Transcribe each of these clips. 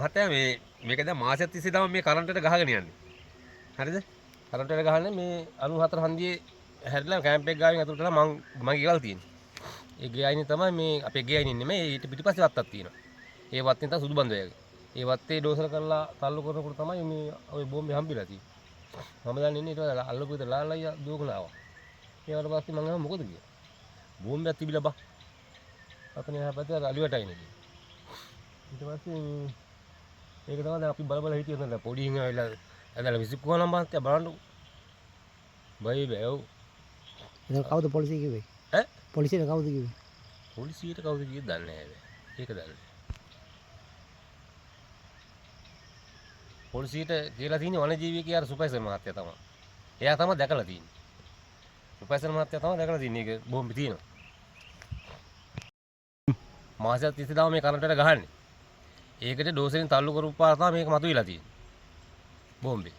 මහත්තයා මේක දැන් මාසයක් තිස්සේ තමයි මේ කරන්ට් එක ගහගෙන යන්නේ. හරිද? කරන්ට් එක ගහන්නේ මේ 94 හන්දියේ හැරිලා කැම්ප් එක ගාවින් අතුරට මගේ ගෙවල් තියෙන්නේ. ඒ ගේ අයිනේ තමයි මේ අපේ ගේ අයිනේ නෙමෙයි ඊට පිටිපස්සේ වත්තක් තියෙනවා. ඒ වත්තෙන් තමයි සුදු බන්දෝයගේ. ඒ වත්තේ ඩෝසර කරලා තල්ලු කරනකොට තමයි මේ ওই බෝම්බේ හම්බෙලා තියෙන්නේ. මම දැන් ඉන්නේ ඊට පස්සේ අල්ලපු විතර ලාලයියා දුවගෙන ආවා. ඊට පස්සේ මම ගම මොකද කිව්වා? බෝම්බයක් තිබිලා බා. අතන එහා පැත්තේ අලිවටයිනේ කිව්වා. ඊට පස්සේ ඒක තමයි දැන් අපි බල බල හිටියේ නේද පොඩි හිඟ ඇවිල්ලා ඇදලා විසිකුවා නම් මහත්තයා බලන්න බයි බෑව්. එතන කවුද පොලිසිය කිව්වේ? ඈ පොලිසියට කවුද කිව්වේ? පොලිසියට කවුද කිව්වද දන්නේ නැහැ බෑ. ඒක දන්නේ. පොලිසියට කියලා තියෙන්නේ වනජීවී අර සුපයිසර් මහත්තයා තමයි. එයා තමයි දැකලා තියෙන්නේ. සුපයිසර් මහත්තයා තමයි දැකලා තියෙන්නේ ඒක බෝම්බේ තියෙනවා. මාසයක් තිස්සේ තමයි මේ කරන්ට් එක ගහන්නේ. ඒකට ඩෝසෙන් තල්ලු කරපු පාර තමයි මේක මතුවලා තියෙන්නේ. බෝම්බේ.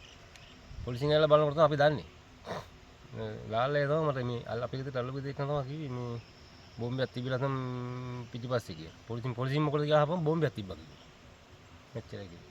පොලිසියෙන් ඇවිල්ලා බලනකොට තමයි අපි දන්නේ. ලාල්ලේ තමයි මට මේ අපි ගෙදරට අල්ලපු දෙයක් තමයි කිව්වේ මේ බෝම්බයක් තිබිලා තමයි පිටිපස්සේ කියලා. පොලිසියෙන් මොකද කියලා අහපම බෝම්බයක් තිබ්බා කියලා. මෙච්චරයි කිව්වේ.